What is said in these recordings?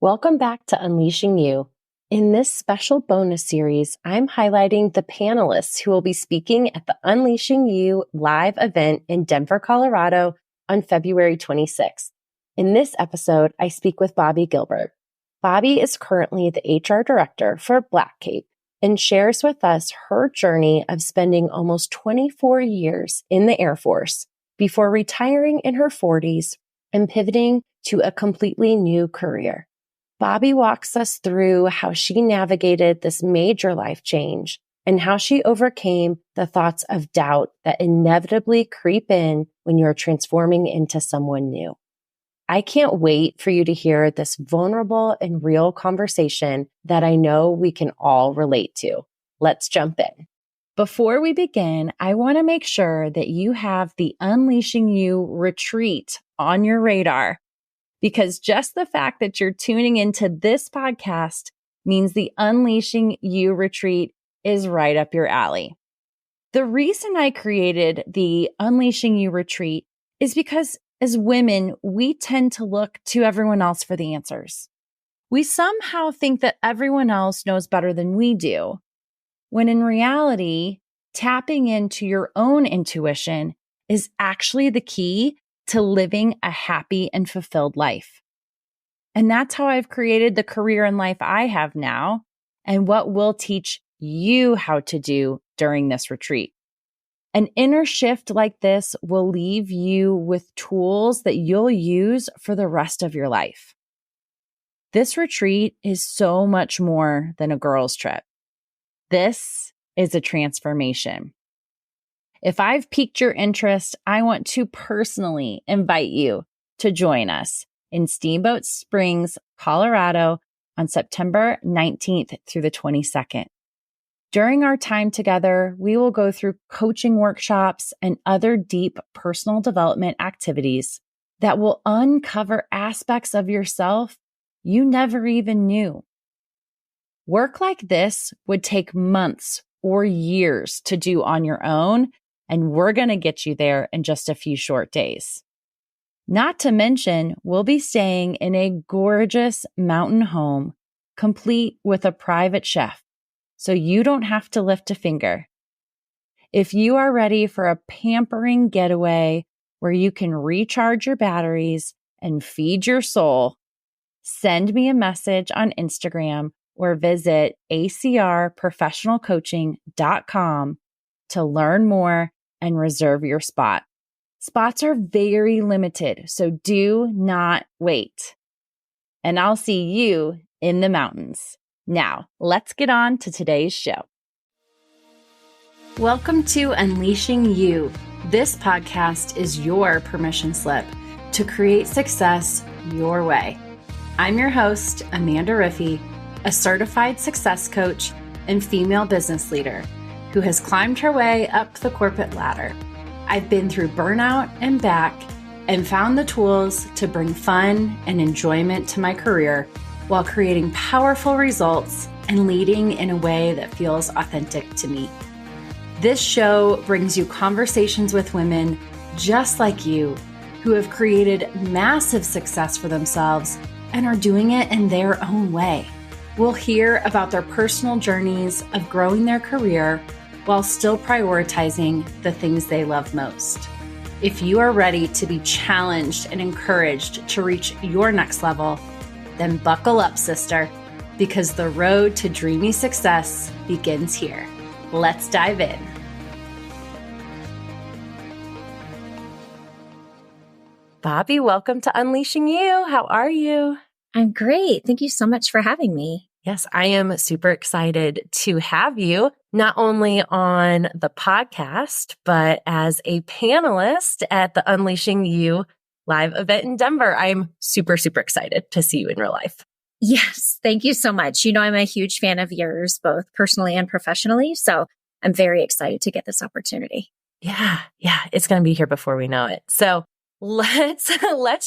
Welcome back to Unleashing You. In this special bonus series, I'm highlighting the panelists who will be speaking at the Unleashing You live event in Denver, Colorado on February 26th. In this episode, I speak with Bobbi Gilbert. Bobbi is currently the HR director for Black Cape and shares with us her journey of spending almost 24 years in the Air Force before retiring in her 40s and pivoting to a completely new career. Bobbi walks us through how she navigated this major life change and how she overcame the thoughts of doubt that inevitably creep in when you're transforming into someone new. I can't wait for you to hear this vulnerable and real conversation that I know we can all relate to. Let's jump in. Before we begin, I want to make sure that you have the Unleashing You retreat on your radar. Because just the fact that you're tuning into this podcast means the Unleashing You retreat is right up your alley. The reason I created the Unleashing You retreat is because as women, we tend to look to everyone else for the answers. We somehow think that everyone else knows better than we do, when in reality, tapping into your own intuition is actually the key to living a happy and fulfilled life. And that's how I've created the career and life I have now, and what we'll teach you how to do during this retreat. An inner shift like this will leave you with tools that you'll use for the rest of your life. This retreat is so much more than a girls' trip. This is a transformation. If I've piqued your interest, I want to personally invite you to join us in Steamboat Springs, Colorado on September 19th through the 22nd. During our time together, we will go through coaching workshops and other deep personal development activities that will uncover aspects of yourself you never even knew. Work like this would take months or years to do on your own, and we're going to get you there in just a few short days. Not to mention, we'll be staying in a gorgeous mountain home, complete with a private chef, so you don't have to lift a finger. If you are ready for a pampering getaway where you can recharge your batteries and feed your soul, send me a message on Instagram or visit acrprofessionalcoaching.com to learn more and reserve your spot. Spots are very limited, so do not wait. And I'll see you in the mountains. Now, let's get on to today's show. Welcome to Unleashing You. This podcast is your permission slip to create success your way. I'm your host, Amanda Riffey, a certified success coach and female business leader who has climbed her way up the corporate ladder. I've been through burnout and back and found the tools to bring fun and enjoyment to my career while creating powerful results and leading in a way that feels authentic to me. This show brings you conversations with women just like you who have created massive success for themselves and are doing it in their own way. We'll hear about their personal journeys of growing their career while still prioritizing the things they love most. If you are ready to be challenged and encouraged to reach your next level, then buckle up, sister, because the road to dreamy success begins here. Let's dive in. Bobbi, welcome to Unleashing You. How are you? I'm great. Thank you so much for having me. Yes, I am super excited to have you, not only on the podcast, but as a panelist at the Unleashing You live event in Denver. I'm super, super excited to see you in real life. Yes, thank you so much. You know, I'm a huge fan of yours, both personally and professionally. So I'm very excited to get this opportunity. Yeah, it's going to be here before we know it. So let's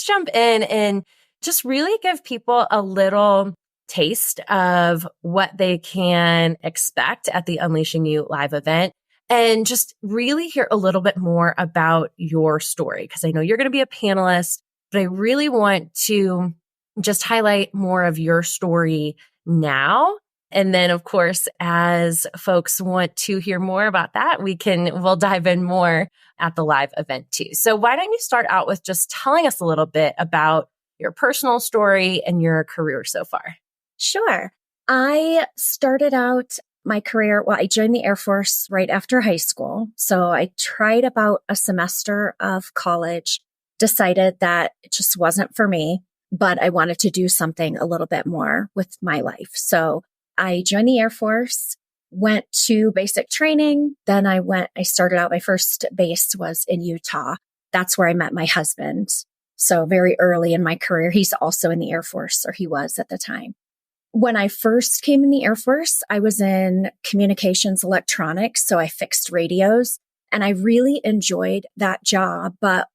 jump in and just really give people a little taste of what they can expect at the Unleashing You live event and just really hear a little bit more about your story. Because I know you're going to be a panelist, but I really want to just highlight more of your story now. And then, of course, as folks want to hear more about that, we'll dive in more at the live event too. So why don't you start out with just telling us a little bit about your personal story and your career so far? Sure. I started out my career, I joined the Air Force right after high school. So I tried about a semester of college, decided that it just wasn't for me, but I wanted to do something a little bit more with my life. So I joined the Air Force, went to basic training. Then I started out, my first base was in Utah. That's where I met my husband. So very early in my career, he's also in the Air Force, or he was at the time. When I first came in the Air Force, I was in communications electronics. So I fixed radios and I really enjoyed that job. But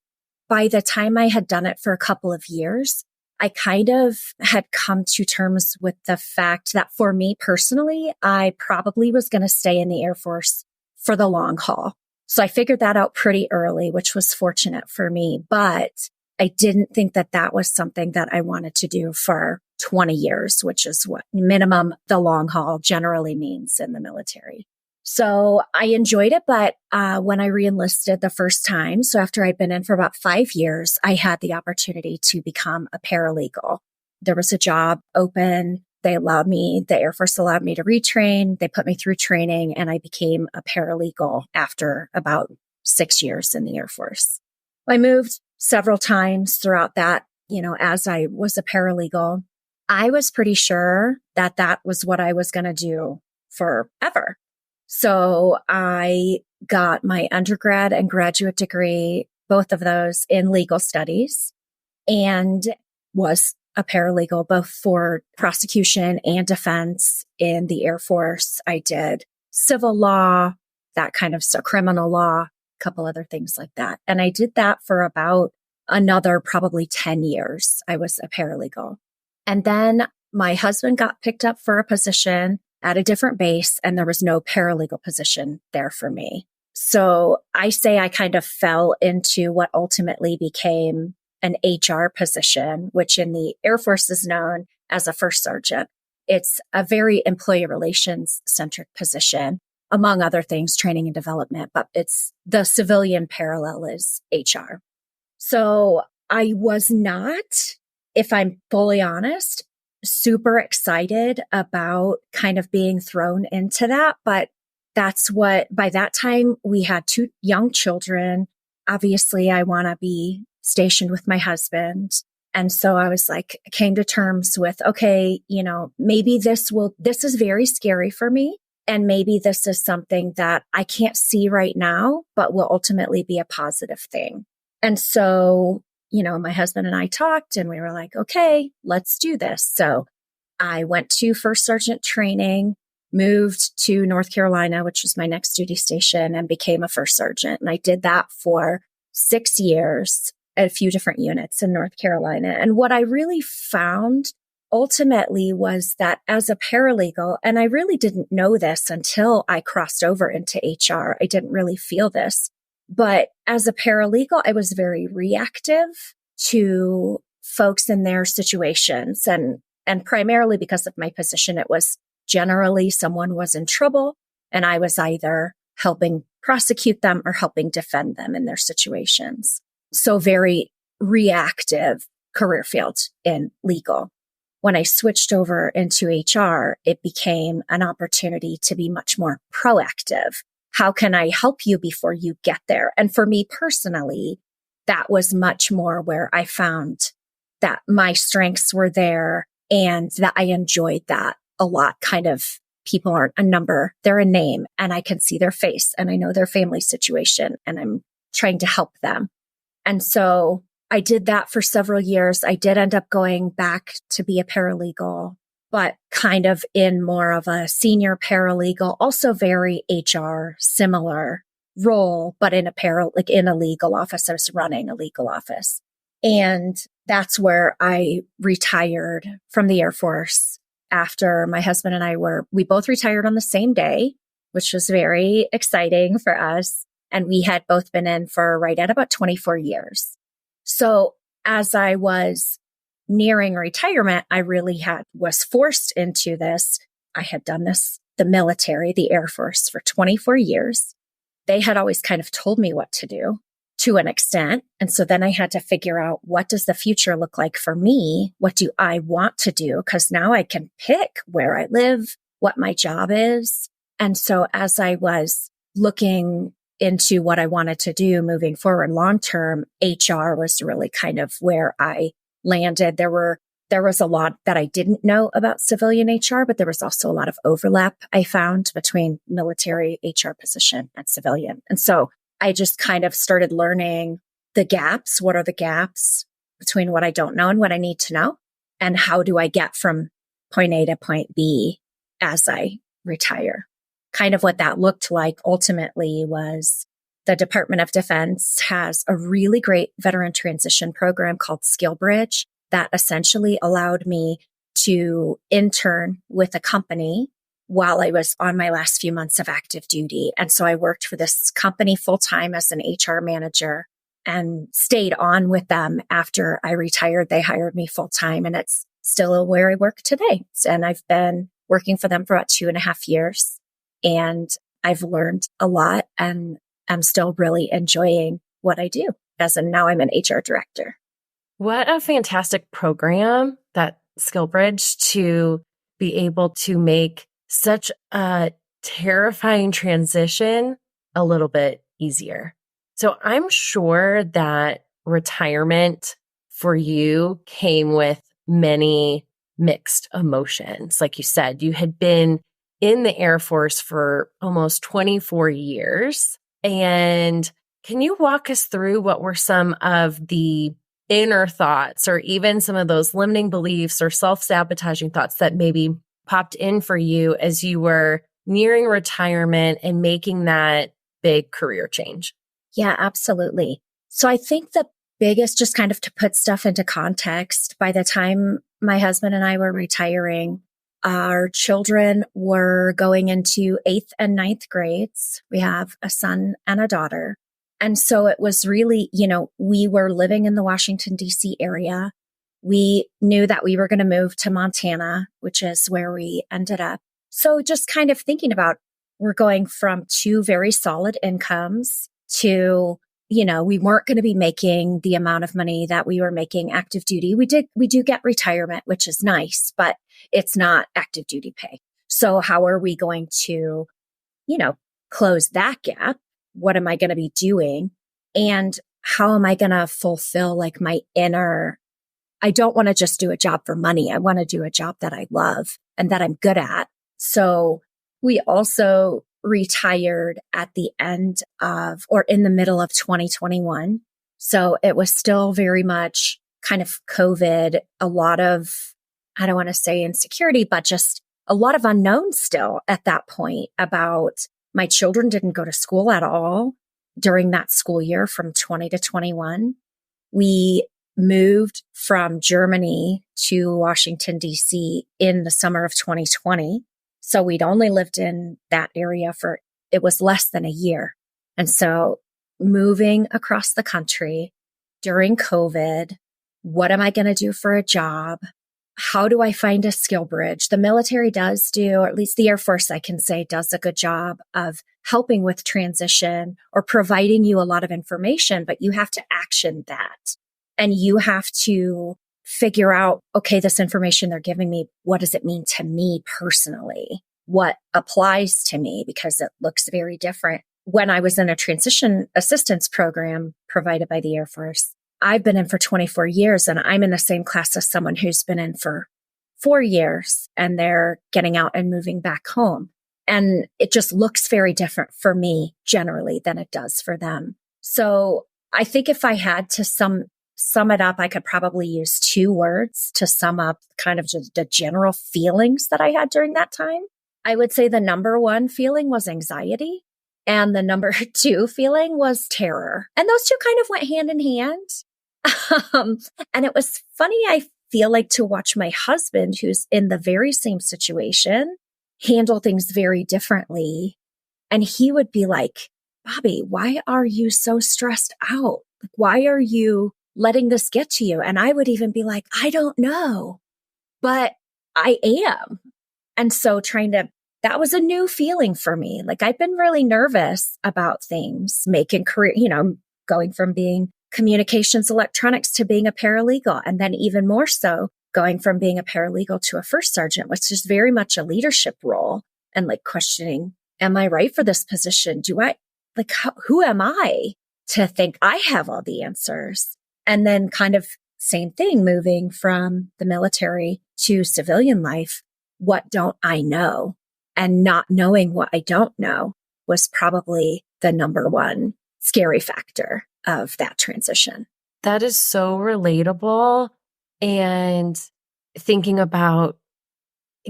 by the time I had done it for a couple of years, I kind of had come to terms with the fact that for me personally, I probably was going to stay in the Air Force for the long haul. So I figured that out pretty early, which was fortunate for me. But I didn't think that that was something that I wanted to do for 20 years, which is what minimum the long haul generally means in the military. So I enjoyed it, but when I reenlisted the first time, so after I'd been in for about 5 years, I had the opportunity to become a paralegal. There was a job open. The Air Force allowed me to retrain. They put me through training and I became a paralegal after about 6 years in the Air Force. I moved several times throughout that, as I was a paralegal. I was pretty sure that that was what I was going to do forever. So I got my undergrad and graduate degree, both of those in legal studies, and was a paralegal both for prosecution and defense in the Air Force. I did civil law, that kind of stuff, criminal law, a couple other things like that. And I did that for about another probably 10 years. I was a paralegal. And then my husband got picked up for a position at a different base, and there was no paralegal position there for me. So I say I kind of fell into what ultimately became an HR position, which in the Air Force is known as a first sergeant. It's a very employee relations centric position, among other things, training and development, but it's the civilian parallel is HR. So I was not, if I'm fully honest, super excited about kind of being thrown into that. But by that time we had 2 young children. Obviously I want to be stationed with my husband. And so I was came to terms with, okay, maybe this is very scary for me. And maybe this is something that I can't see right now, but will ultimately be a positive thing. And so my husband and I talked and we were like, okay, let's do this. So I went to first sergeant training, moved to North Carolina, which was my next duty station, and became a first sergeant. And I did that for 6 years at a few different units in North Carolina. And what I really found ultimately was that as a paralegal, and I really didn't know this until I crossed over into HR, I didn't really feel this. But as a paralegal, I was very reactive to folks in their situations. And primarily because of my position, it was generally someone was in trouble and I was either helping prosecute them or helping defend them in their situations. So very reactive career field in legal. When I switched over into HR, it became an opportunity to be much more proactive. How can I help you before you get there? And for me personally, that was much more where I found that my strengths were there and that I enjoyed that a lot. Kind of people aren't a number, they're a name, and I can see their face and I know their family situation and I'm trying to help them. And so I did that for several years. I did end up going back to be a paralegal, but kind of in more of a senior paralegal, also very HR similar role, but in a legal office. I was running a legal office. And that's where I retired from the Air Force after my husband and we both retired on the same day, which was very exciting for us. And we had both been in for right at about 24 years. So as I was nearing retirement, I really was forced into this. I had done the military, the Air Force for 24 years. They had always kind of told me what to do to an extent. And so then I had to figure out, what does the future look like for me? What do I want to do? Because now I can pick where I live, what my job is. And so as I was looking into what I wanted to do moving forward long term, HR was really kind of where I landed. There was a lot that I didn't know about civilian HR, but there was also a lot of overlap I found between military HR position and civilian. And so I just kind of started learning the gaps. What are the gaps between what I don't know and what I need to know? And how do I get from point A to point B as I retire? Kind of what that looked like ultimately was the Department of Defense has a really great veteran transition program called SkillBridge that essentially allowed me to intern with a company while I was on my last few months of active duty. And so I worked for this company full time as an HR manager and stayed on with them after I retired. They hired me full time, and it's still where I work today. And I've been working for them for about 2.5 years, and I've learned a lot, and I'm still really enjoying what I do now I'm an HR director. What a fantastic program, that SkillBridge, to be able to make such a terrifying transition a little bit easier. So I'm sure that retirement for you came with many mixed emotions. Like you said, you had been in the Air Force for almost 24 years. And can you walk us through what were some of the inner thoughts, or even some of those limiting beliefs or self-sabotaging thoughts that maybe popped in for you as you were nearing retirement and making that big career change? Yeah, absolutely. So I think the biggest, just kind of to put stuff into context, by the time my husband and I were retiring, our children were going into 8th and 9th grades. We have a son and a daughter. And so it was really, we were living in the Washington, D.C. area. We knew that we were going to move to Montana, which is where we ended up. So just kind of thinking about, we're going from 2 very solid incomes to, we weren't going to be making the amount of money that we were making active duty. We do get retirement, which is nice, but it's not active duty pay. So how are we going to, close that gap? What am I going to be doing? And how am I going to fulfill like my inner, I don't want to just do a job for money. I want to do a job that I love and that I'm good at. So we also retired at the end of, or in the middle of 2021. So it was still very much kind of COVID, a lot of, I don't want to say insecurity, but just a lot of unknowns still at that point about, my children didn't go to school at all during that school year from 20 to 21. We moved from Germany to Washington, D.C. in the summer of 2020. So we'd only lived in that area it was less than a year. And so moving across the country during COVID, what am I going to do for a job? How do I find a skill bridge? The military does do, or at least the Air Force, I can say, does a good job of helping with transition or providing you a lot of information, but you have to action that. And you have to figure out, okay, this information they're giving me, what does it mean to me personally? What applies to me? Because it looks very different. When I was in a transition assistance program provided by the Air Force, I've been in for 24 years, and I'm in the same class as someone who's been in for 4 years, and they're getting out and moving back home. And it just looks very different for me generally than it does for them. So I think if I had to sum it up, I could probably use 2 words to sum up kind of just the general feelings that I had during that time. I would say the number 1 feeling was anxiety, and the number 2 feeling was terror. And those 2 kind of went hand in hand. And it was funny, I feel like, to watch my husband, who's in the very same situation, handle things very differently. And he would be like, Bobbi, why are you so stressed out? Why are you letting this get to you? And I would even be like, I don't know, but I am. And so that was a new feeling for me. Like I've been really nervous about things, making career, going from being communications electronics to being a paralegal. And then even more so going from being a paralegal to a first sergeant, which is very much a leadership role, and like questioning, am I right for this position? Who am I to think I have all the answers? And then kind of same thing, moving from the military to civilian life. What don't I know? And not knowing what I don't know was probably the number one scary factor of that transition. That is so relatable. And thinking about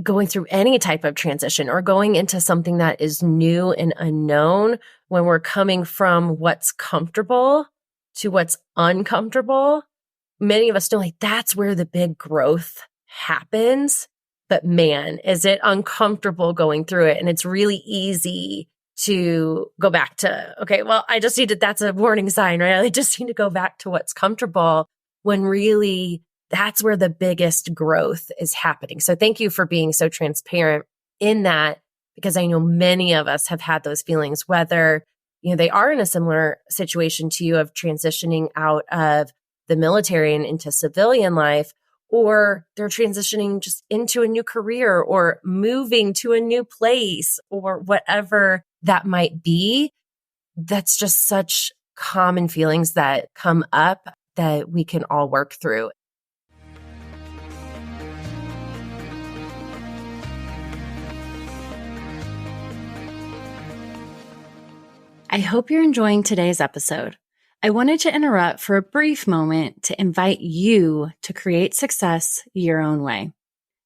going through any type of transition or going into something that is new and unknown, when we're coming from what's comfortable to what's uncomfortable, many of us know like that's where the big growth happens. But man, is it uncomfortable going through it. And it's really easy to go back to, okay, well, that's a warning sign, right? I just need to go back to what's comfortable, when really that's where the biggest growth is happening. So thank you for being so transparent in that, because I know many of us have had those feelings, whether, they are in a similar situation to you of transitioning out of the military and into civilian life, or they're transitioning just into a new career or moving to a new place or whatever that might be. That's just such common feelings that come up that we can all work through. I hope you're enjoying today's episode. I wanted to interrupt for a brief moment to invite you to create success your own way.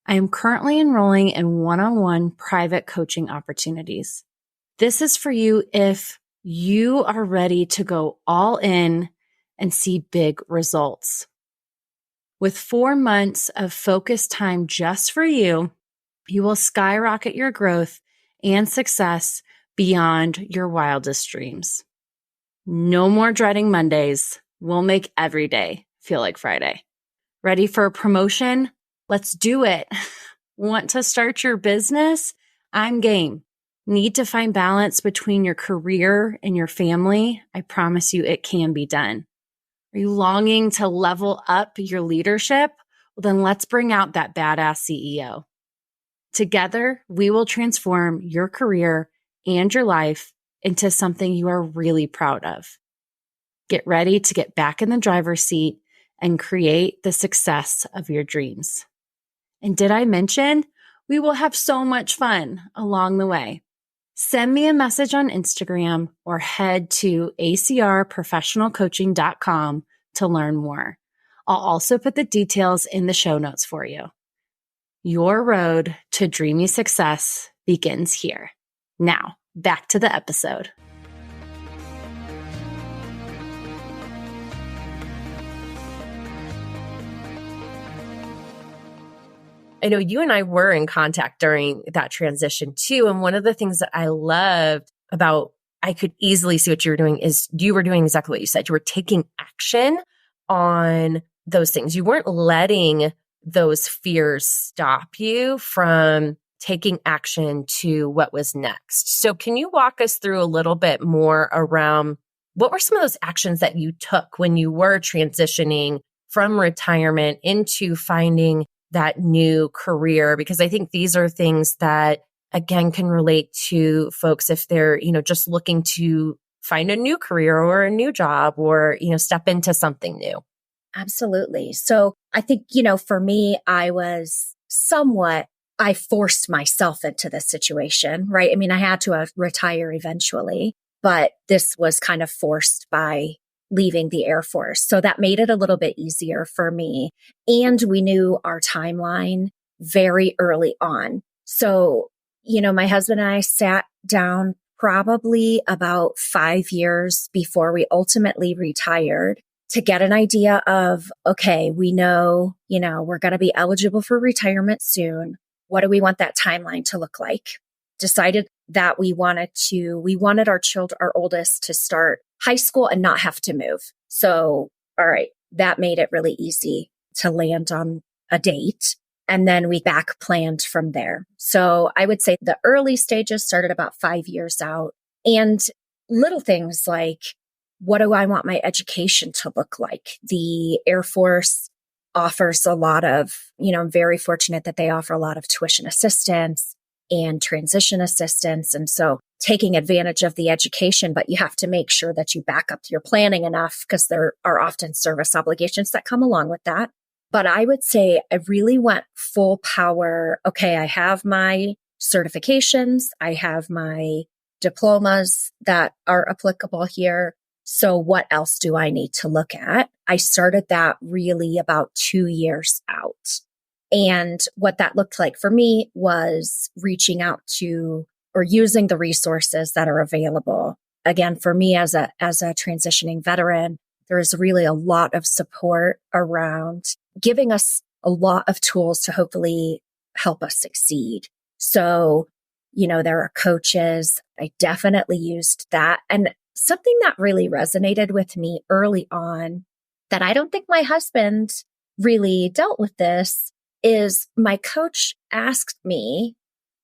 I am currently enrolling in one-on-one private coaching opportunities. This is for you if you are ready to go all in and see big results. With 4 months of focused time just for you, you will skyrocket your growth and success beyond your wildest dreams. No more dreading Mondays. We'll make every day feel like Friday. Ready for a promotion? Let's do it. Want to start your business? I'm game. Need to find balance between your career and your family? I promise you it can be done. Are you longing to level up your leadership? Well, then let's bring out that badass CEO. Together, we will transform your career and your life into something you are really proud of. Get ready to get back in the driver's seat and create the success of your dreams. And did I mention we will have so much fun along the way? Send me a message on Instagram or head to acrprofessionalcoaching.com to learn more. I'll also put the details in the show notes for you. Your road to dreamy success begins here. Now, back to the episode. I know you and I were in contact during that transition too. And one of the things that I loved about, I could easily see what you were doing, is you were doing exactly what you said. You were taking action on those things. You weren't letting those fears stop you from taking action to what was next. So can you walk us through a little bit more around what were some of those actions that you took when you were transitioning from retirement into finding that new career? Because I think these are things that, again, can relate to folks if they're, just looking to find a new career or a new job or, step into something new. Absolutely. So I think, for me, I forced myself into this situation, right? I mean, I had to retire eventually, but this was kind of forced by leaving the Air Force. So that made it a little bit easier for me. And we knew our timeline very early on. So, my husband and I sat down probably about 5 years before we ultimately retired to get an idea of, okay, we know, we're going to be eligible for retirement soon. What do we want that timeline to look like? Decided that we wanted our oldest to start high school and not have to move. So, all right, that made it really easy to land on a date. And then we back planned from there. So I would say the early stages started about 5 years out, and little things like, what do I want my education to look like? The Air Force offers a lot of, I'm very fortunate that they offer a lot of tuition assistance and transition assistance. And so taking advantage of the education, but you have to make sure that you back up your planning enough because there are often service obligations that come along with that. But I would say I really went full power. Okay, I have my certifications. I have my diplomas that are applicable here. So what else do I need to look at? I started that really about 2 years out. And what that looked like for me was reaching out to or using the resources that are available. Again, for me as a transitioning veteran, there is really a lot of support around giving us a lot of tools to hopefully help us succeed. So, there are coaches. I definitely used that. And something that really resonated with me early on that I don't think my husband really dealt with this is my coach asked me,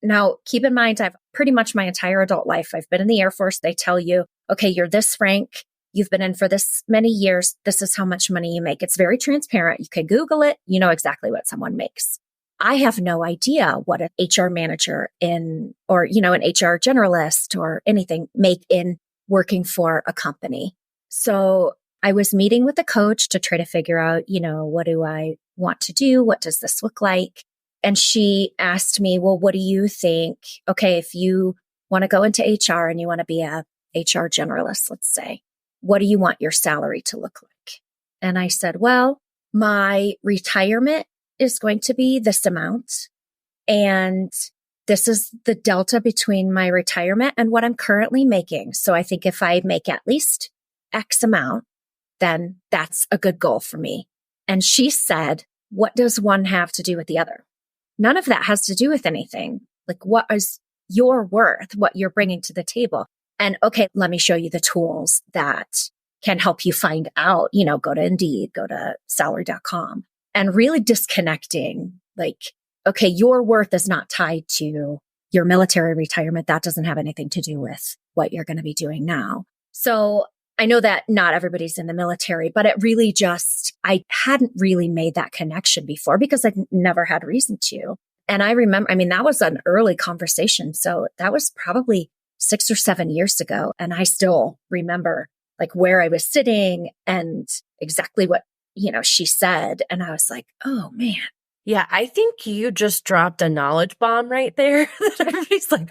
now keep in mind, I've pretty much my entire adult life, I've been in the Air Force. They tell you, okay, you're this rank. You've been in for this many years. This is how much money you make. It's very transparent. You can Google it. You know exactly what someone makes. I have no idea what an HR manager an HR generalist or anything make in working for a company. So I was meeting with a coach to try to figure out, what do I want to do? What does this look like? And she asked me, well, what do you think? Okay, if you want to go into HR and you want to be a HR generalist, let's say, what do you want your salary to look like? And I said, well, my retirement is going to be this amount. And this is the delta between my retirement and what I'm currently making. So I think if I make at least X amount, then that's a good goal for me. And she said, what does one have to do with the other? None of that has to do with anything. Like, what is your worth, what you're bringing to the table? And okay, let me show you the tools that can help you find out, go to Indeed, go to salary.com, and really disconnecting, like, okay, your worth is not tied to your military retirement. That doesn't have anything to do with what you're going to be doing now. So I know that not everybody's in the military, but it really I hadn't really made that connection before because I'd never had reason to. And I remember, that was an early conversation. So that was probably 6 or 7 years ago. And I still remember like where I was sitting and exactly what, she said. And I was like, oh man. Yeah, I think you just dropped a knowledge bomb right there. Everybody's like,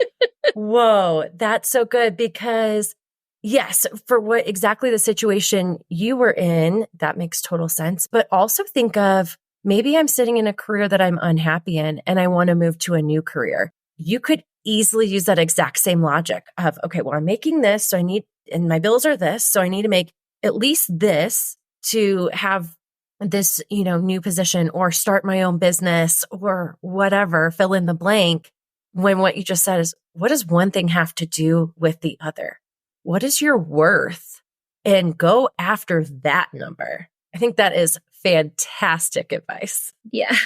whoa, that's so good because yes, for what exactly the situation you were in, that makes total sense. But also think of maybe I'm sitting in a career that I'm unhappy in and I want to move to a new career. You could easily use that exact same logic of, okay, well, I'm making this, so and my bills are this, so I need to make at least this to have this, new position or start my own business or whatever, fill in the blank. When what you just said is, what does one thing have to do with the other? What is your worth? And go after that number. I think that is fantastic advice. Yeah.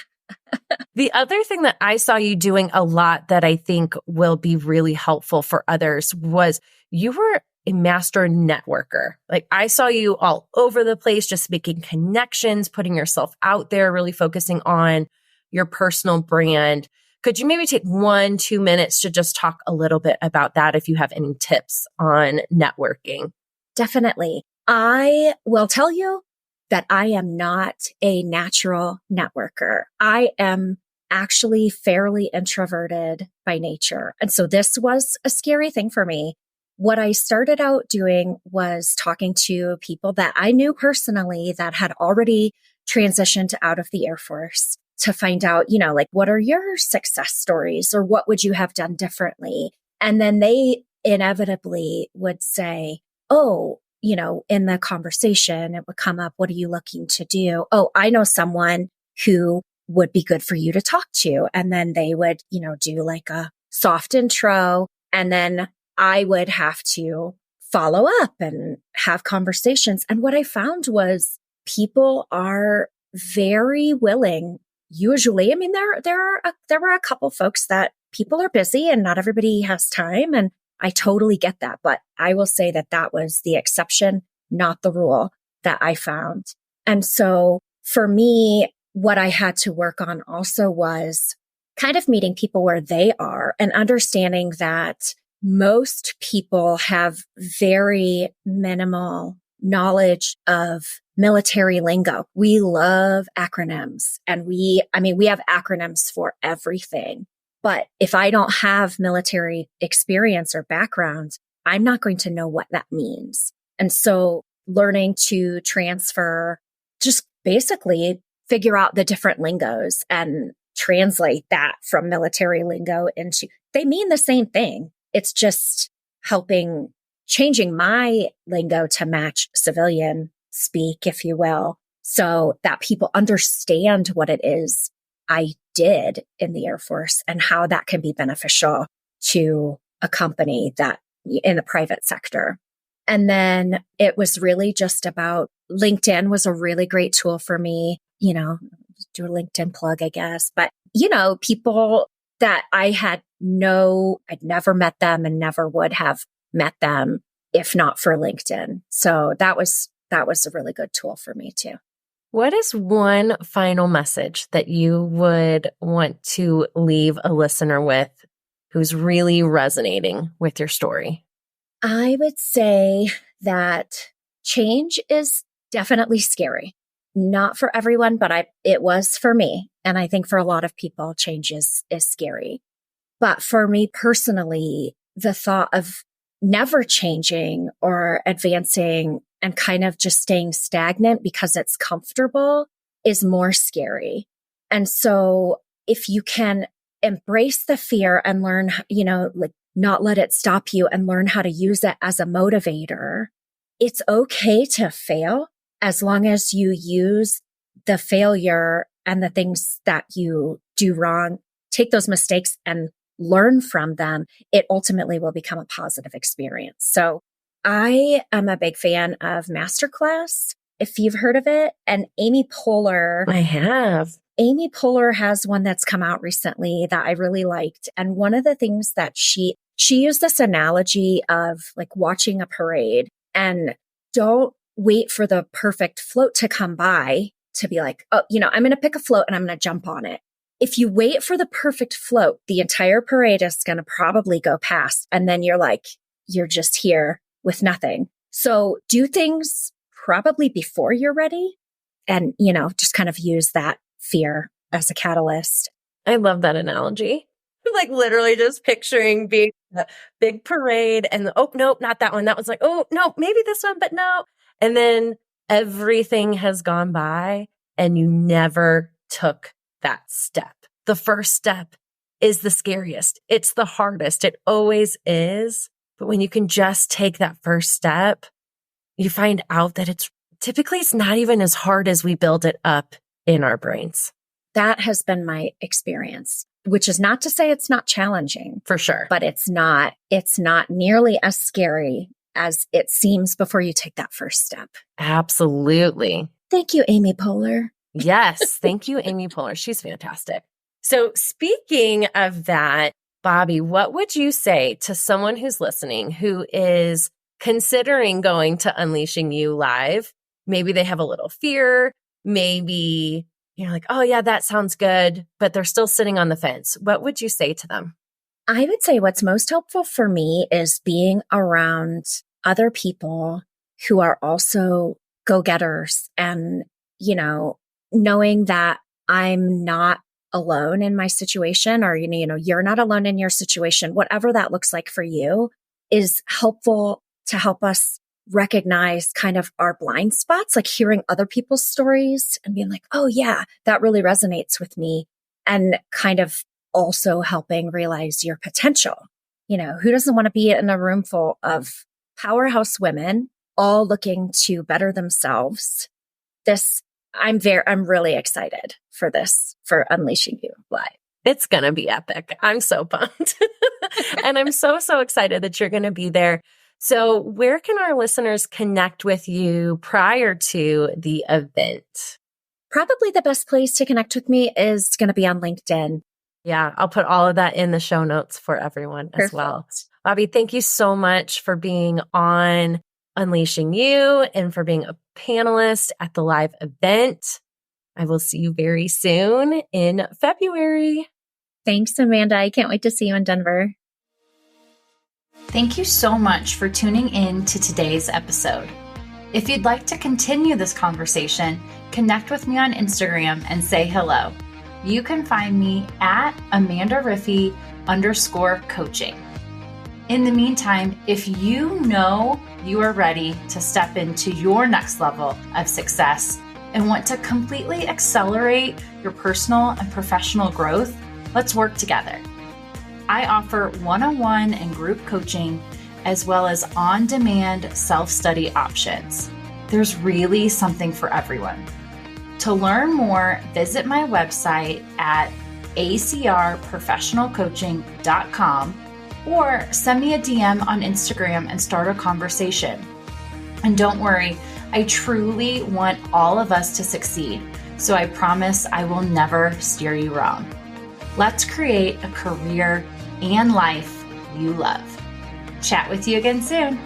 The other thing that I saw you doing a lot that I think will be really helpful for others was you were a master networker. Like I saw you all over the place, just making connections, putting yourself out there, really focusing on your personal brand. Could you maybe take 1-2 minutes to just talk a little bit about that if you have any tips on networking? Definitely. I will tell you that I am not a natural networker. I am actually fairly introverted by nature. And so this was a scary thing for me. What I started out doing was talking to people that I knew personally that had already transitioned out of the Air Force to find out, like, what are your success stories or what would you have done differently? And then they inevitably would say, oh, in the conversation, it would come up, what are you looking to do? Oh, I know someone who would be good for you to talk to. And then they would, do like a soft intro. And then I would have to follow up and have conversations. And what I found was people are very willing. Usually, I mean, there were a couple folks that people are busy and not everybody has time. And I totally get that. But I will say that that was the exception, not the rule that I found. And so for me, what I had to work on also was kind of meeting people where they are and understanding that most people have very minimal knowledge of military lingo. We love acronyms and we have acronyms for everything. But if I don't have military experience or background, I'm not going to know what that means. And so learning to transfer, just basically figure out the different lingos and translate that from military lingo into, they mean the same thing. It's just changing my lingo to match civilian speak, if you will, so that people understand what it is I did in the Air Force and how that can be beneficial to a company that in the private sector. And then it was really just about LinkedIn was a really great tool for me, do a LinkedIn plug, I guess. But, people that I'd never met them and never would have met them if not for LinkedIn. So that was a really good tool for me too. What is one final message that you would want to leave a listener with who's really resonating with your story? I would say that change is definitely scary. Not for everyone, but it was for me. And I think for a lot of people, change is scary. But for me personally, the thought of never changing or advancing and kind of just staying stagnant because it's comfortable is more scary. And so if you can embrace the fear and learn, not let it stop you and learn how to use it as a motivator, it's okay to fail as long as you use the failure and the things that you do wrong, take those mistakes and learn from them. It ultimately will become a positive experience. So I am a big fan of Masterclass, if you've heard of it. And Amy Poehler. I have. Amy Poehler has one that's come out recently that I really liked. And one of the things that she used this analogy of like watching a parade, and don't wait for the perfect float to come by to be like, oh, I'm going to pick a float and I'm going to jump on it. If you wait for the perfect float, the entire parade is going to probably go past. And then you're just here with nothing. So do things probably before you're ready and, just kind of use that fear as a catalyst. I love that analogy. Like literally just picturing being a big parade and oh, nope, not that one. That was like, oh, no, maybe this one, but no. And then everything has gone by and you never took that step. The first step is the scariest. It's the hardest. It always is. But when you can just take that first step, you find out that it's not even as hard as we build it up in our brains. That has been my experience, which is not to say it's not challenging. For sure. But it's not nearly as scary as it seems before you take that first step. Absolutely. Thank you, Amy Poehler. Yes. Thank you, Amy Poehler. She's fantastic. So speaking of that, Bobbi, what would you say to someone who's listening who is considering going to Unleashing You Live? Maybe they have a little fear. Maybe you're like, oh yeah, that sounds good, but they're still sitting on the fence. What would you say to them? I would say what's most helpful for me is being around other people who are also go-getters and, knowing that I'm not alone in my situation, or, you're not alone in your situation, whatever that looks like for you, is helpful to help us recognize kind of our blind spots, like hearing other people's stories and being like, oh yeah, that really resonates with me. And kind of also helping realize your potential. Who doesn't want to be in a room full of powerhouse women all looking to better themselves? I'm really excited for this, for Unleashing You Live. It's going to be epic. I'm so pumped. And I'm so excited that you're going to be there. So where can our listeners connect with you prior to the event? Probably the best place to connect with me is going to be on LinkedIn. Yeah, I'll put all of that in the show notes for everyone as well. Bobbi, thank you so much for being on Unleashing You and for being a panelist at the live event. I will see you very soon in February. Thanks, Amanda. I can't wait to see you in Denver. Thank you so much for tuning in to today's episode. If you'd like to continue this conversation, connect with me on Instagram and say hello. You can find me at AmandaRiffy_coaching. In the meantime, if you know you are ready to step into your next level of success and want to completely accelerate your personal and professional growth, let's work together. I offer one-on-one and group coaching, as well as on-demand self-study options. There's really something for everyone. To learn more, visit my website at acrprofessionalcoaching.com or send me a DM on Instagram and start a conversation. And don't worry, I truly want all of us to succeed, so I promise I will never steer you wrong. Let's create a career and life you love. Chat with you again soon.